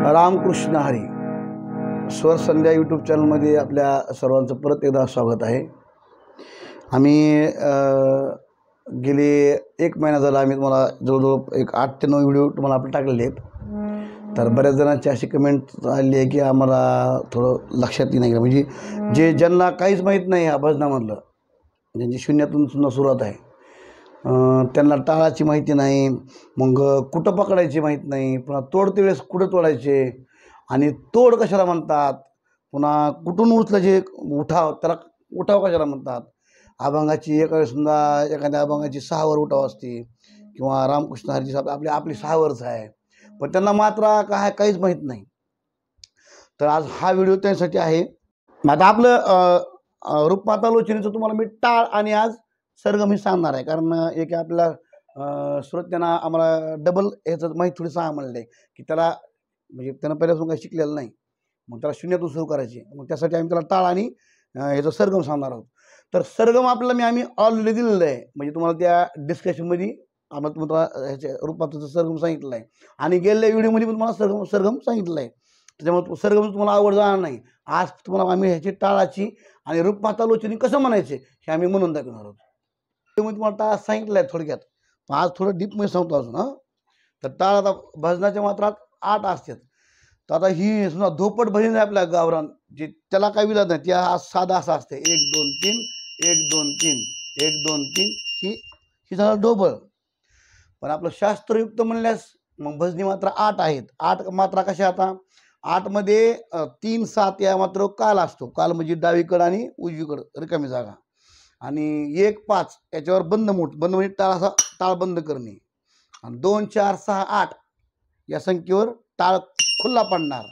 रामकृष्ण हरी. स्वर संध्या यूट्यूब चॅनलमध्ये आपल्या सर्वांचं परत एकदा स्वागत आहे. आम्ही गेले 1 महिना झाला आम्ही तुम्हाला जवळजवळ एक 8 ते 9 व्हिडिओ तुम्हाला आपण टाकलेले आहेत. तर बऱ्याच जणांची अशी कमेंट आली आहे की आम्हाला थोडं लक्षात नाही, म्हणजे ज्यांना काहीच माहीत नाही ह्या भजनामधलं, ज्यांची शून्यातून सुद्धा सुरुवात आहे, त्यांना टाळाची माहिती नाही, मग कुठं पकडायची माहीत नाही, पुन्हा तोडते वेळेस कुठं तोडायचे आणि तोड कशाला म्हणतात, पुन्हा कुठून उचलायचे उठाव, त्याला उठाव कशाला म्हणतात. अभंगाची एखाद्या अभंगाची 6 वर उठाव असते किंवा रामकृष्ण हरीची आपली 6 वरच आहे, पण त्यांना मात्रा काहीच माहीत नाही. तर आज हा व्हिडिओ त्यांच्यासाठी आहे. आता आपलं रूपमाता लोचनीचं तुम्हाला मी टाळ आणि आज सरगम हे सांगणार आहे, कारण एक आपल्या श्रोत्यांना आम्हाला डबल ह्याचं माहीत थोडी सांगा म्हणलं आहे की त्याला, म्हणजे त्यानं पहिल्यापासून काही शिकलेलं नाही, मग त्याला शून्यातून सुरू करायची. मग त्यासाठी आम्ही त्याला टाळ आणि ह्याचं सरगम सांगणार आहोत. तर सरगम आपल्याला आम्ही ऑलरेडी दिलेलं आहे, म्हणजे तुम्हाला त्या डिस्कशनमध्ये आम्हाला तुम्हाला ह्याच्या रूपाचं सरगम सांगितलं आहे आणि गेलेल्या व्हिडिओमध्ये पण तुम्हाला सरगम सांगितलं आहे. त्याच्यामुळे सरगम तुम्हाला आवड जाणार नाही. आज तुम्हाला आम्ही ह्याची टाळाची आणि रूपमाता लोचनी कसं म्हणायचे हे आम्ही म्हणून दाखवणार आहोत. त्यामुळे तुम्हाला टाळ सांगितलं आहे थोडक्यात, आज थोडं डीपमध्ये सांगतो अजून. तर टाळ आता भजनाच्या मात्रात 8 असतात. तर आता ही सुद्धा धोपट भजन आहे आपल्या गावरान, जे त्याला काही विलाज नाही, त्या आज साधा असा असते 1 2 3 1 2 3 1 2 3 ही झालं ढोबळ. पण आपलं शास्त्रयुक्त म्हणल्यास मग भजनी मात्रा 8 आहेत. 8 मात्रा कशा? आता 8 मध्ये 3 7 या मात्र काल असतो. काल म्हणजे डावीकडं आणि उजवीकडं रिकामी जागा, आणि 1 5 याच्यावर बंद म्हणजे टाळ असा टाळ बंद करणे, आणि 2 4 6 8 या संख्येवर टाळ खुल्ला पडणार.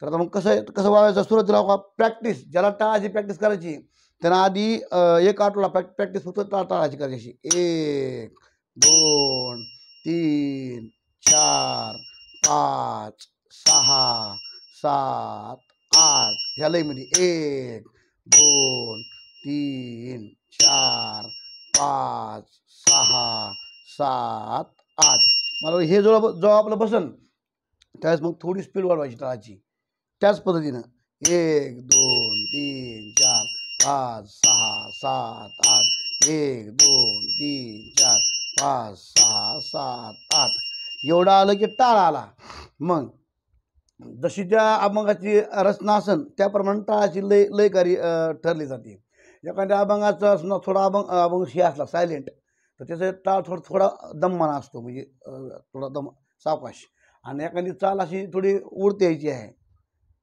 तर आता मग कसं वाजवायचं? सुरुवातीला प्रॅक्टिस, ज्याला टाळाची प्रॅक्टिस करायची त्यांना आधी 1 आठवडा प्रॅक्टिस फक्त टाळाची करायची. 1 2 3 4 5 6 7 8 ह्या लयमध्ये 1 2 3 4 5 6 7 8. मला हे जेव्हा आपलं बसन त्यावेळेस मग थोडी स्पीड वाढवायची टाळाची. त्याच पद्धतीनं 1 2 3 4 5 6 7 8 1 2 3 4 5 6 7 8 एवढं आलं की टाळ आला. मग जशी त्या अभंगाची रचना असेल त्याप्रमाणे टाळाची लयकारी ठरली जाते. एखाद्या अभंगाचा असं थोडा अभंग हे असला सायलेंट, तर त्याचा टाळ थोडा दममाना असतो, म्हणजे थोडा दम सावकाश, आणि एखादी चाल अशी थोडी उडते यायची आहे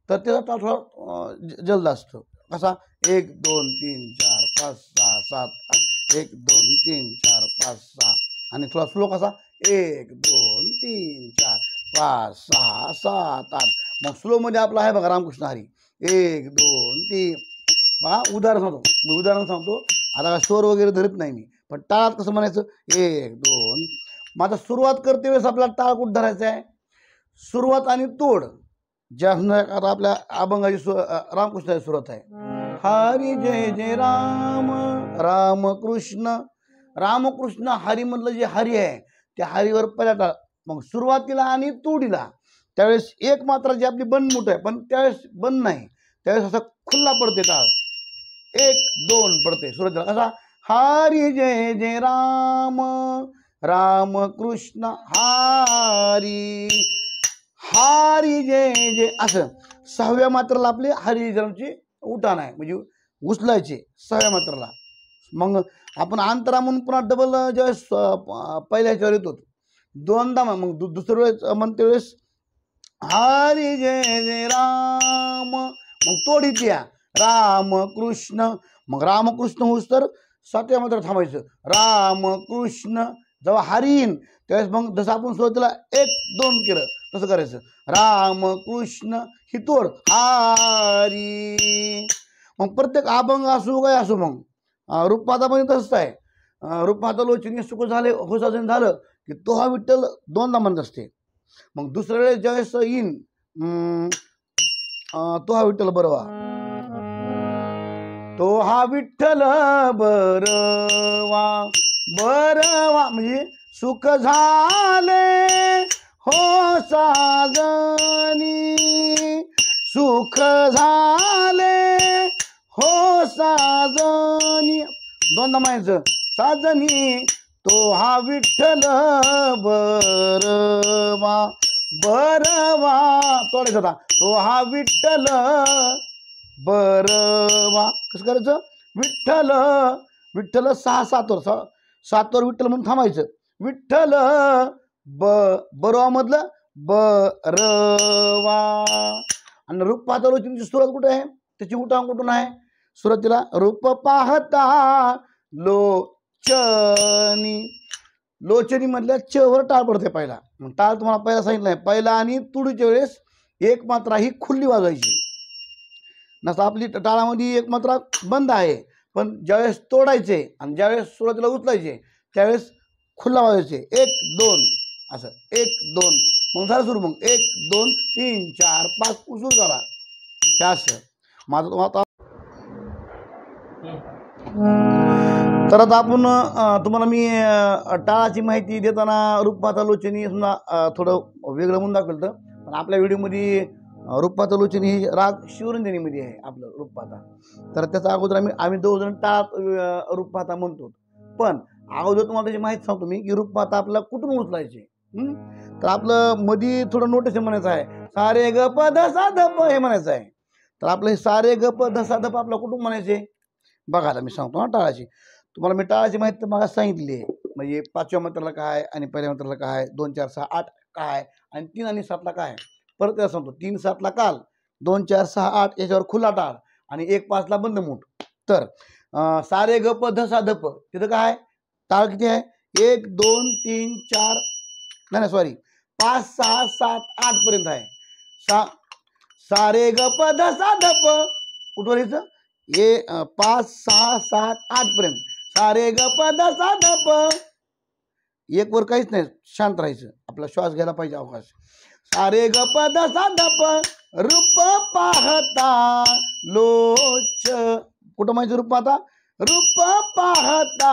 तर त्याचा टाळ थोडा जलद असतो. कसा? 1 2 3 4 5 6 7 8 1 2 3 4 5 6, आणि थोडा स्लो कसा? 1 2 3 4 5 6 7 8. मग स्लोमध्ये आपला आहे बघा रामकृष्ण हरी 1 2 3. बघा उदाहरण सांगतो. आता काय स्वर वगैरे धरत नाही मी, पण टाळात कसं म्हणायचं? 1 2. मग आता सुरुवात करते वेळेस आपल्याला टाळ कुठं धरायचं आहे? सुरुवात आणि तोड ज्या आता आपल्या अभंगाची रामकृष्णाची सुरुवात आहे, हरी जय जय राम रामकृष्ण. रामकृष्ण हरी मधलं जे हरी आहे त्या हरीवर पहिला टाळ. मग सुरुवातीला आणि तोडीला त्यावेळेस 1 मात्रा जी आपली बंद मोठ आहे, पण त्यावेळेस बंद नाही, त्यावेळेस असा खुल्ला पडते टाळ. 1 2 पडते सुरुवातीला. कसा? हरी जय जय राम रामकृष्ण हरी हरी जय जय, असं 6व्या मात्राला आपली हरी जन्मची उठाण आहे, म्हणजे उचलायचे 6व्या मात्राला. मग आपण अंतरा म्हणून पुन्हा डबल ज्यावेळेस पहिल्या ह्याच्यावर येतो दोनदा, मग दुसऱ्या वेळेस म्हणते वेळेस हरी जय जय राम, मग तोडीत या रामकृष्ण. मग रामकृष्ण होऊस तर 7व्या मात्र थांबायचं रामकृष्ण. जेव्हा हरीन त्यावेळेस मग जसं आपण सुरुवातीला 1 2 केलं तसं करायचं रामकृष्ण ही तोड हरी. मग प्रत्येक अभंग असो काय असो, मग रूपमातामध्ये तसंच आहे. रूपमाता लोचनी सुख झाले होसाजन झालं की तो हा विठ्ठल 2दा म्हणत असते. मग दुसऱ्या वेळेस ज्यावेळेस येईन तो हा विठ्ठल बरवा, तो हा विठ्ठल बरवा बरवा, म्हणजे सुख झाले हो साजनी सुख झाले हो साजनी, दोनदा म्हणायचं साजनी तो हा विठ्ठल बरवा, बरवा तोडायचं होता, तो हा विठ्ठल बरवा. कसं करायचं, विठ्ठल विठ्ठल 6 7 वर, 7 वर विठ्ठल म्हणून थांबायचं, विठ्ठल बरवा मधलं बरवा. आणि रूप पाहता लोचनीची सुरुवात कुठे आहे, त्याची उठाव कुठून आहे, सुरुवातीला रूप पाहता लोचनी, लोचनी मधल्या च वर टाळ पडते पहिला. मग टाळ तुम्हाला पहिला सांगितलं आहे, पहिला आणि तुडीच्या वेळेस एक मात्रा ही खुल्ली वाजायची नसता, आपली टाळामध्ये एक मात्रा बंद आहे, पण ज्यावेळेस तोडायचे आणि ज्यावेळेस सुरुवातीला उचलायचे त्यावेळेस खुल्ला वाजायचे, 1 2 असं 1 2, मग झालं सुरू, मग 1 2 3 4 5 सुरू करा, हे असं माझं तुम्हाला. तर आता आपण तुम्हाला मी टाळाची माहिती देताना रूपपाता लोचनी समजा थोडं वेगळं म्हणून दाखवलं होतं, पण आपल्या व्हिडिओमध्ये रूपपाता लोचनी ही राग शिवरंजनीमध्ये आहे आपलं रूपपाता. तर त्याचा अगोदर आम्ही 2 जण टाळात रूपपाता म्हणतो, पण अगोदर तुम्हाला त्याची माहिती सांगतो मी की रूपपाता आपल्याला कुठून उचलायचे. तर आपलं मध्ये थोडं नोटेशन म्हणायचं आहे, सारे ग प ध सा ध प हे म्हणायचं आहे. तर आपलं हे सारे ग प ध सा ध प आपल्याला कुठून म्हणायचे बघायला मी सांगतो. टाळाची तुम्हाला मी टाळाची माहिती मला सांगितली आहे, म्हणजे 5व्या मंत्राला काय आणि पहिल्या मंत्राला काय, 2 4 6 8 काय आणि 3 आणि 7 ला काय. परत त्याला सांगतो, 3 7 ला काल, 2 4 6 8 याच्यावर खुला टाळ आणि 1 5 ला बंद मूठ. तर सारे ग प ध सा ध प तिथं काय टाळ किती आहे, 1 2 3 4 नाही सॉरी 5 6 7 8 पर्यंत आहे. सारे ग प ध सा ध प कुठवर यायचं, 5 6 7 8 पर्यंत सारे ग प ध सा ध प. 1 वर काहीच नाही, शांत राहायचं, आपला श्वास घ्यायला पाहिजे अवकाश. सारे ग प ध सा ध प रूप पाहता लोच, कुठं म्हणायचं रूप पाहता, रूप पाहता,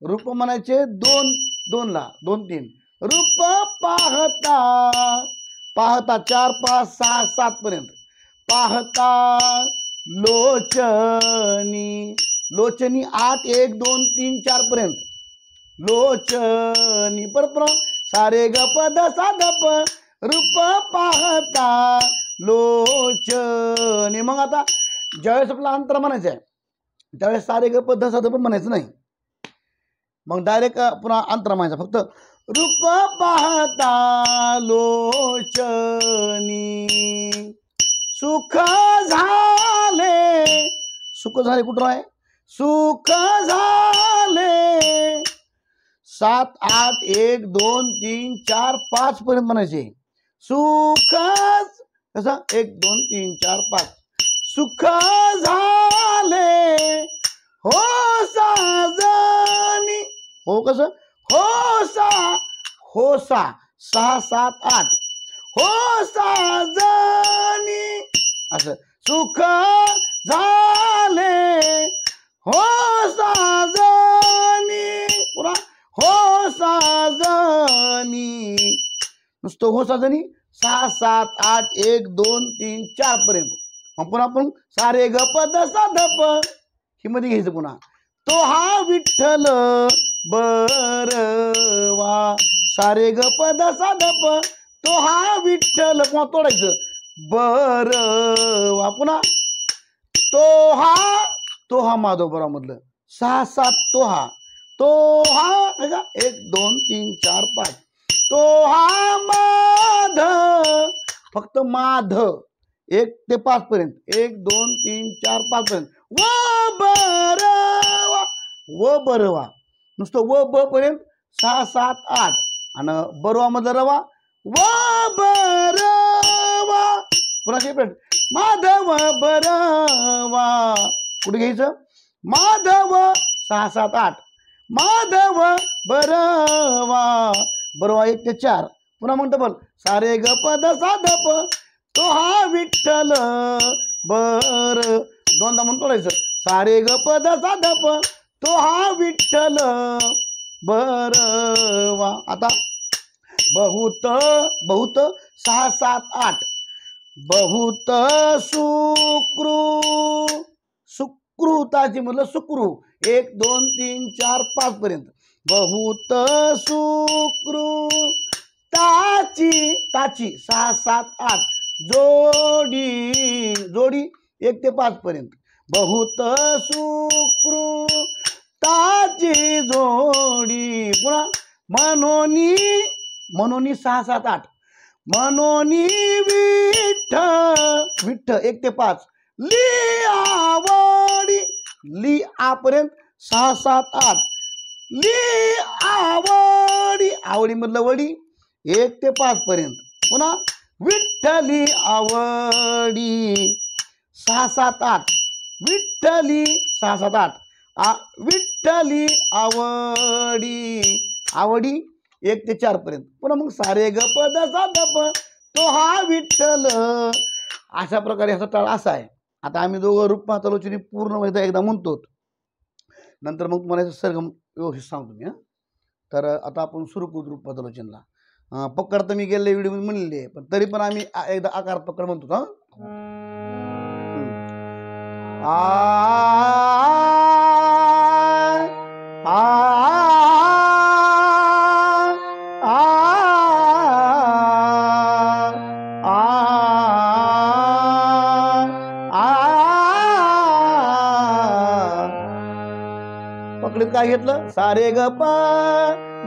रूप म्हणायचे 2 2 ला 2 3, रूप पाहता, पाहता 4 5 6 7 पर्यंत पाहता लोचनी, लोचनी 8 1 2 3 4 पर्यंत लोचनी. परत सारे ग प ध सा ध प रूप पाहता लोचनी. मग आता ज्यावेळेस आपला अंतर म्हणायचं आहे त्यावेळेस सारे ग प ध सा ध प म्हणायचं नाही, मग डायरेक्ट पुन्हा अंतर म्हणायचं, फक्त रूप पाहता लोचनी. सुख झाले, सुख झाले कुठं आहे, सुख झाले 7 8 1 2 3 4 5 पर्यंत म्हणायचे. सुख कसा 1 2 3 4 5, सुख झाले हो साजनी, हो कसं हो सा, हो सा 6 7 8 हो साजनी असं. सुख झाले हो साजनी, पुरा हो साजनी, नुसतं हो साजनी 6 7 8 1 2 3 4 पर्यंत. मग पुन्हा आपण सारे ग प ध सा ध प ही मध्ये घ्यायचं पुन्हा, तो हा विठ्ठल बरवा, सारे ग प ध सा ध प तो हा विठ्ठल, पुन्हा तोडायचं बरवा, पुन्हा तो हा माधव बरा मधलं 6 7 तो हा 1 2 3 4 5 तो हा माध, फक्त माध 1 ते 5 पर्यंत 1 2 3 4 5 पर्यंत व बरवा, नुसतं व ब पर्यंत 6 7 8 आणि बरवा मधला रवा व बरवा, पुन्हा सेपरेट माधव बरवा, कुठे घ्यायचं माधव 6 7 8 माधव बरवा, बरवा 1 ते 4, पुन्हा म्हणतो बोल सारे ग प ध सा ध प तो हा विठ्ठल बर, दोनदा म्हणून तोडायचं सारे ग प ध सा ध प तो हा विठ्ठल बरवा. आता बहुत बहुत 6 7 8 बहुत सुक्रू, सुकृताची म्हटलं सुक्रू 1 2 3 4 5 पर्यंत. बहुत सुकृताची, ताची 6 7 8 जोडी, जोडी 1 ते 5 पर्यंत. बहुत सुकृताची जोडी. पुन्हा मनोनी, मनोनी 6 7 8 मनोनी विठ्ठ, विठ्ठ 1 ते 5. ली आवडी, ली आपर्यंत 6 7 8 ली आवडी, आवडी मधलं वडी 1 ते 5 पर्यंत. पुन्हा विठ्ठली आवडी 6 7 8 विठ्ठली 6 7 8 विठ्ठली आवडी, आवडी 1 ते 4 पर्यंत. पुन्हा मग सारे ग प द सा ध प तो हा विठ्ठल. अशा प्रकारे ह्याचा टाळ असा आहे. आता आम्ही दोघं रूपमातालोचनी पूर्ण एकदा म्हणतो, नंतर मग तुम्हाला सरगम व्यवस्थित सांगतो मी. तर आता आपण सुरू करू रूपमातालोचनला. पकड तर मी गेले व्हिडिओ मध्ये म्हणलेली आहे, पण तरी पण आम्ही एकदा आकार पकड म्हणतो. आ आ पकडीत काय घेतलं? सारे ग प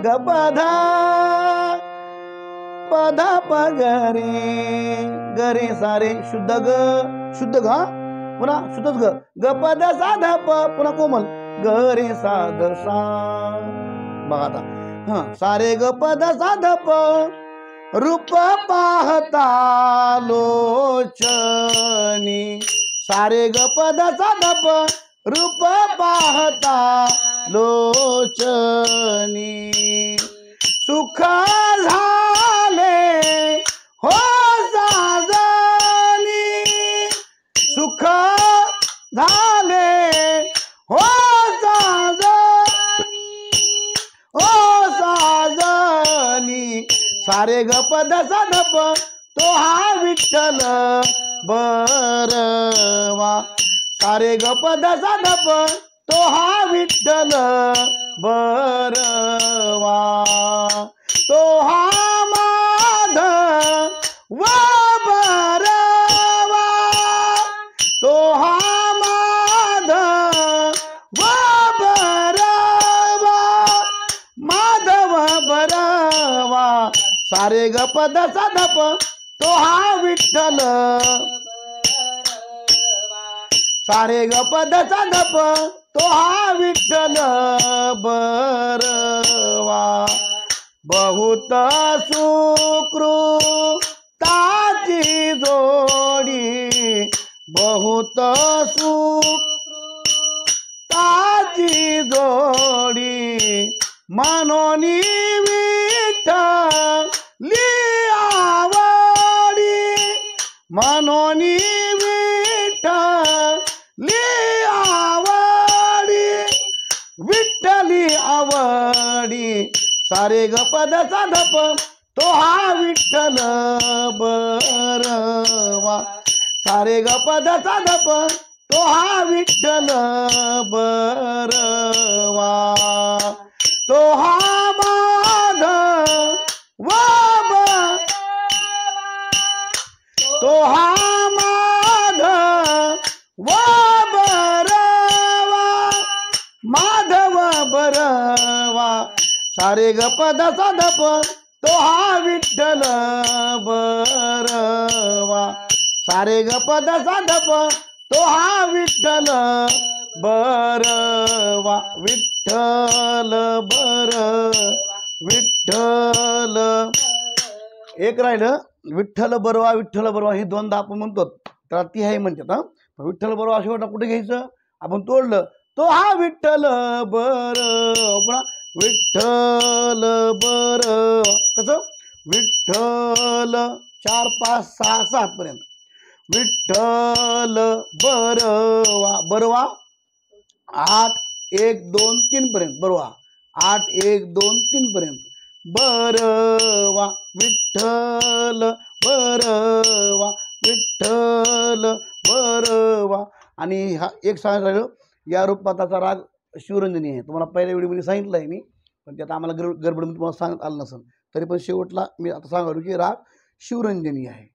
धा प धा प ग रे सारे शुद्ध ग, शुद्ध ग. पुन्हा शुद्धच ग, ग प ध सा ध प. पुन्हा कोमल ग रे सा ध सा. बघा आता सारे ग प ध सा ध प. रूप पाहता लोचनी, सारे ग प ध सा ध प. रूप पाहता लोचनी, सुख झाले हो साजनी, सुख झाले हो साजनी, हो साजनी. सारे ग प ध सा ध प तो हा विठ्ठल बरवा. सारे ग प ध सा ध प तो हा विठ्ठल बरवा. तो हा माधव बरवा, तो हा माधव बरवा, माधव बरवा. सारे ग प ध सा ध प तो हा विठ्ठल. सारे ग प ध सा ध प तो हा विठ्ठल बरवा. बहुत सुकृताची जोडी, बहुत सुकृताची जोडी. मनोनी विठ्ठली आवडी, मनोनी विठ्ठली आवडी, विठ्ठली आवडी. सारे ग प ध सा ध प तो हा विठ्ठल बरवा. सारे ग प ध सा ध प तो हा विठ्ठल बरवा. तो हा माधव तो हा माधव बरवा, माधव बरवा. सारे ग प ध सा ध प तो हा विठ्ठल बरवा. सारे ग प ध सा ध प तो हा विठ्ठल बरवा. विठ्ठल बर, विठ्ठल. एक राहिलं विठ्ठल बरवा, विठ्ठल बरवा. ही दोनदा आपण म्हणतो, तर ती आहे म्हणतात. विठ्ठल बरवा शेवटा कुठे घ्यायचं? आपण तोडलं तो हा विठ्ठल बर. पुन्हा विठ्ठल बर, कसं? विठ्ठल 4 5 6 7 पर्यंत. विठ्ठल बरवा, बरवा 8 1 2 3 पर्यंत. बरवा 8 1 2 3 पर्यंत. बरवा विठ्ठल बरवा, विठ्ठल आणि हा एक सांगायचं राहिलं, या रूपपाताचा राग शिवरंजनी आहे. तुम्हाला पहिल्या व्हिडिओमध्ये सांगितलं आहे मी, पण त्यात आम्हाला गडबडमध्ये तुम्हाला सांगत आलं नसेल, तरी पण शेवटला मी आता सांगालो की राग शिवरंजनी आहे.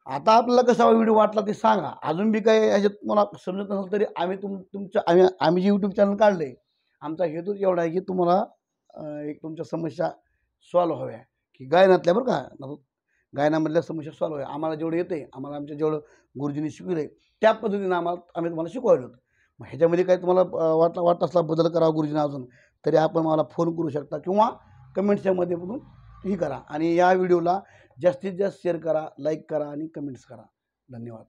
आता आपल्याला कसा व्हिडिओ वाटला ते सांगा. अजून बी काही ह्याच्यात तुम्हाला समजत नसेल तरी आम्ही जे यूट्यूब चॅनल काढलं आहे, आमचा हेतूच एवढा आहे की तुम्हाला एक तुमच्या समस्या सॉल्व व्हाव्या, की गायनातल्या बरं का, गायनामधल्या समस्या सॉल्व व्हाव्या. आम्हाला जेवढं येते, आम्हाला आमच्या जेवढं गुरुजींनी शिकवलं आहे त्या पद्धतीनं आम्ही तुम्हाला शिकवायलो होतं. मग ह्याच्यामध्ये काही तुम्हाला वाटत असला बदल करावा गुरुजींना अजून, तरी आपण मला फोन करू शकता किंवा कमेंट्सच्या माध्यमातून ही करा. आणि या व्हिडिओला जास्तीत जास्त शेअर करा, लाईक करा आणि कमेंट्स करा. धन्यवाद.